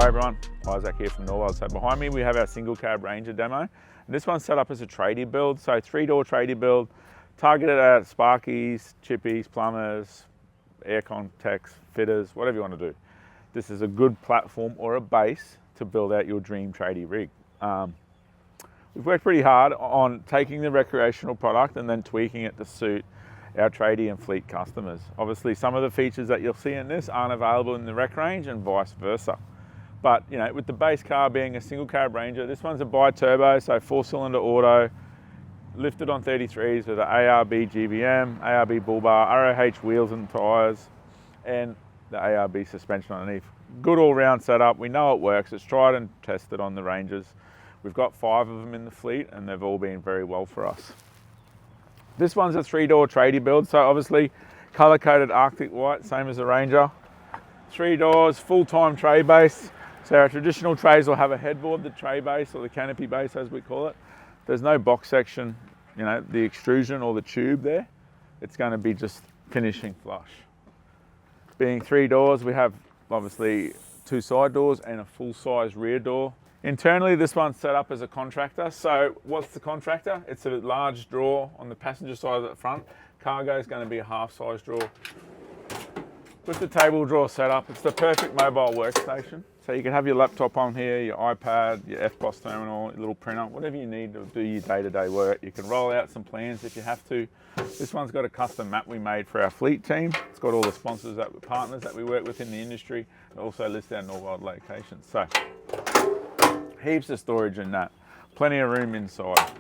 everyone, Isaac here from Norweld. So behind me we have our single cab Ranger demo. And this one's set up as a tradie build, so 3-door tradie build, targeted at sparkies, chippies, plumbers, aircon techs, fitters, whatever you want to do. This is a good platform or a base to build out your dream tradie rig. We've worked pretty hard on taking the recreational product and then tweaking it to suit our tradie and fleet customers. Obviously, some of the features that you'll see in this aren't available in the rec range and vice versa. But you know, with the base car being a single cab Ranger, this one's a bi-turbo, so 4-cylinder auto, lifted on 33s with an ARB GBM, ARB bull bar, ROH wheels and tyres, and the ARB suspension underneath. Good all-round setup. We know it works. It's tried and tested on the Rangers. We've got 5 of them in the fleet, and they've all been very well for us. This one's a 3-door tradie build, so obviously colour-coded Arctic white, same as the Ranger. 3 doors, full-time tray base. So our traditional trays will have a headboard, the tray base or the canopy base as we call it. There's no box section, you know, the extrusion or the tube there. It's going to be just finishing flush. Being 3 doors, we have obviously 2 side doors and a full-size rear door. Internally, this one's set up as a contractor. So what's the contractor? It's a large drawer on the passenger side at the front. Cargo is going to be a half-size drawer. With the table drawer setup, it's the perfect mobile workstation. So you can have your laptop on here, your iPad, your FPOS terminal, your little printer, whatever you need to do your day-to-day work. You can roll out some plans if you have to. This one's got a custom map we made for our fleet team. It's got all the sponsors, partners that we work with in the industry. It also lists our Norweld locations. So heaps of storage in that. Plenty of room inside.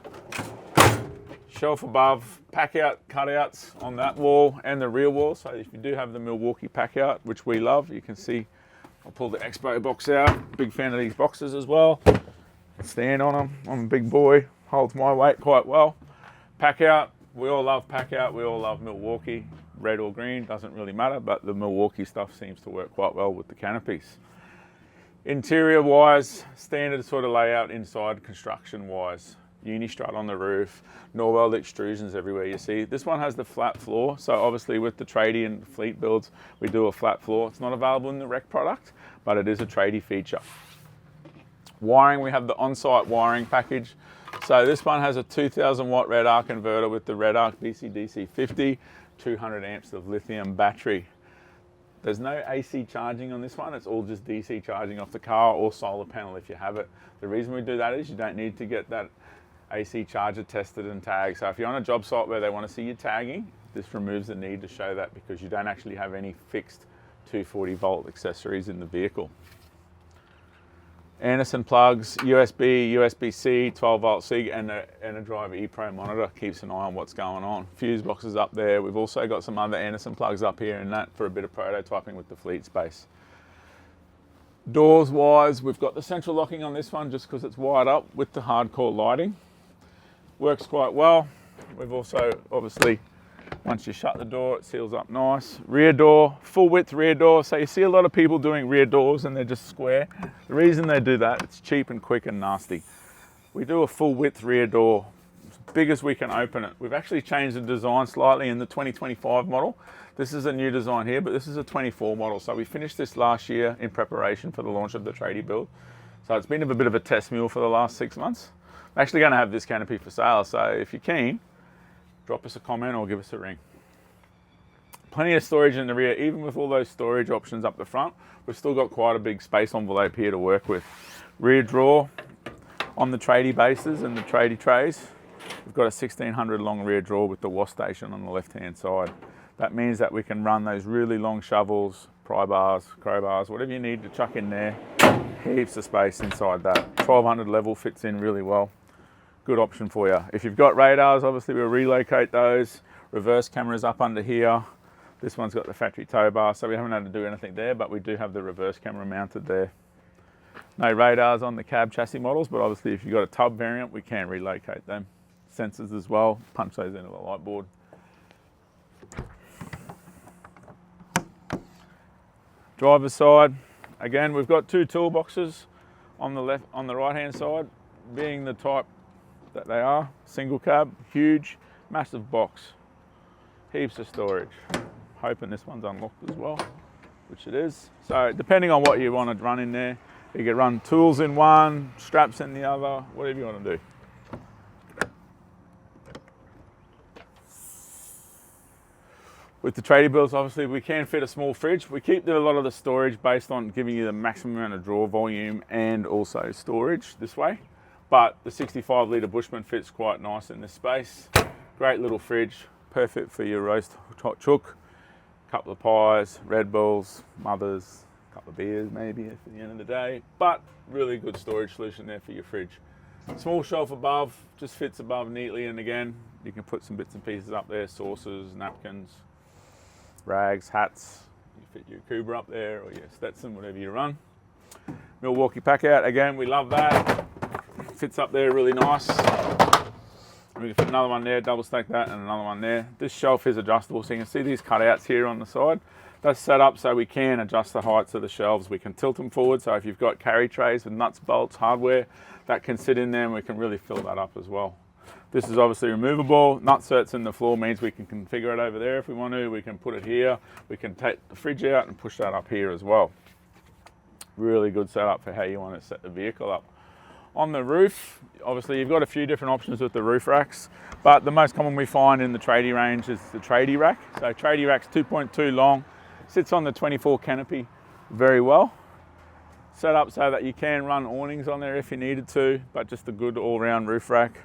Shelf above, pack out cutouts on that wall and the rear wall. So if you do have the Milwaukee pack out, which we love, you can see I'll pull the Expo box out. Big fan of these boxes as well. Stand on them. I'm a big boy, holds my weight quite well. Pack out, we all love pack out. We all love Milwaukee, red or green, doesn't really matter, but the Milwaukee stuff seems to work quite well with the canopies. Interior wise, standard sort of layout inside, construction wise. Uni-strut on the roof, Norweld extrusions everywhere you see. This one has the flat floor, so obviously with the tradie and fleet builds, we do a flat floor. It's not available in the rec product, but it is a tradie feature. Wiring, we have the on-site wiring package. So this one has a 2000 watt red arc converter with the red arc DC-DC 50, 200 amps of lithium battery. There's no AC charging on this one, it's all just DC charging off the car or solar panel if you have it. The reason we do that is you don't need to get that AC charger tested and tagged. So if you're on a job site where they want to see you tagging, this removes the need to show that because you don't actually have any fixed 240 volt accessories in the vehicle. Anderson plugs, USB, USB-C, 12 volt SIG, and the Enerdrive ePro monitor keeps an eye on what's going on. Fuse boxes up there. We've also got some other Anderson plugs up here and that for a bit of prototyping with the fleet space. Doors wise, we've got the central locking on this one just because it's wired up with the hardcore lighting. Works quite well. We've also, obviously, once you shut the door, it seals up nice. Rear door, full width rear door. So you see a lot of people doing rear doors and they're just square. The reason they do that, it's cheap and quick and nasty. We do a full width rear door, as big as we can open it. We've actually changed the design slightly in the 2025 model. This is a new design here, but this is a 24 model. So we finished this last year in preparation for the launch of the tradie build. So it's been a bit of a test mule for the last 6 months. I'm actually going to have this canopy for sale, so if you're keen, drop us a comment or give us a ring. Plenty of storage in the rear. Even with all those storage options up the front, we've still got quite a big space envelope here to work with. Rear drawer on the tradie bases and the tradie trays. We've got a 1600 long rear drawer with the wash station on the left-hand side. That means that we can run those really long shovels, pry bars, crowbars, whatever you need to chuck in there. Heaps of space inside that. 1200 level fits in really well. Good option for you. If you've got radars, obviously we'll relocate those. Reverse cameras up under here. This one's got the factory tow bar, so we haven't had to do anything there, but we do have the reverse camera mounted there. No radars on the cab chassis models, but obviously if you've got a tub variant, we can relocate them. Sensors as well, punch those into the light board. Driver's side, again, we've got 2 toolboxes on the right hand side, being the type that they are. Single cab, huge, massive box, heaps of storage. Hoping this one's unlocked as well, which it is. So depending on what you want to run in there, You can run tools in one, straps in the other, whatever you want to do. With the tradie builds, obviously we can fit a small fridge. We keep a lot of the storage based on giving you the maximum amount of draw volume and also storage this way. But the 65 litre Bushman fits quite nice in this space. Great little fridge, perfect for your roast hot chook, couple of pies, Red Bulls, mothers, couple of beers maybe at the end of the day. But really good storage solution there for your fridge. Small shelf above, just fits above neatly, and again, you can put some bits and pieces up there, sauces, napkins, rags, hats. You fit your Kuba up there or your Stetson, whatever you run. Milwaukee pack out, again, we love that. Fits up there really nice. We can fit another one there, double stack that, and another one there. This shelf is adjustable, so you can see these cutouts here on the side. That's set up so we can adjust the heights of the shelves. We can tilt them forward, so if you've got carry trays with nuts, bolts, hardware, that can sit in there and we can really fill that up as well. This is obviously removable. Nutserts in the floor means we can configure it over there if we want to. We can put it here. We can take the fridge out and push that up here as well. Really good setup for how you want to set the vehicle up. On the roof, obviously you've got a few different options with the roof racks, but the most common we find in the tradie range is the tradie rack. So tradie rack's 2.2 long, sits on the 24 canopy very well. Set up so that you can run awnings on there if you needed to, but just a good all-round roof rack.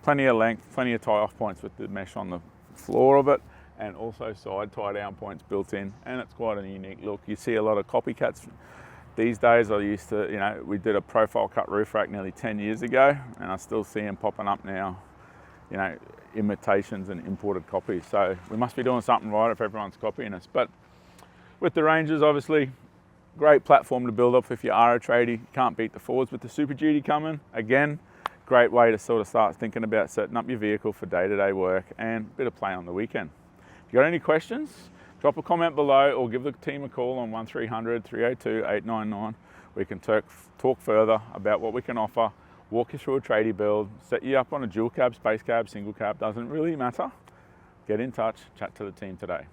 Plenty of length, plenty of tie-off points with the mesh on the floor of it, and also side tie-down points built in, and it's quite a unique look. You see a lot of copycats these days. I used to, we did a profile cut roof rack nearly 10 years ago, and I still see them popping up now, imitations and imported copies. So we must be doing something right if everyone's copying us. But with the Rangers, obviously, great platform to build up if you are a tradie. You can't beat the Fords with the Super Duty coming. Again, great way to sort of start thinking about setting up your vehicle for day-to-day work and a bit of play on the weekend. If you got any questions, drop a comment below or give the team a call on 1300 302 899. We can talk further about what we can offer, walk you through a tradie build, set you up on a dual cab, space cab, single cab, doesn't really matter. Get in touch, chat to the team today.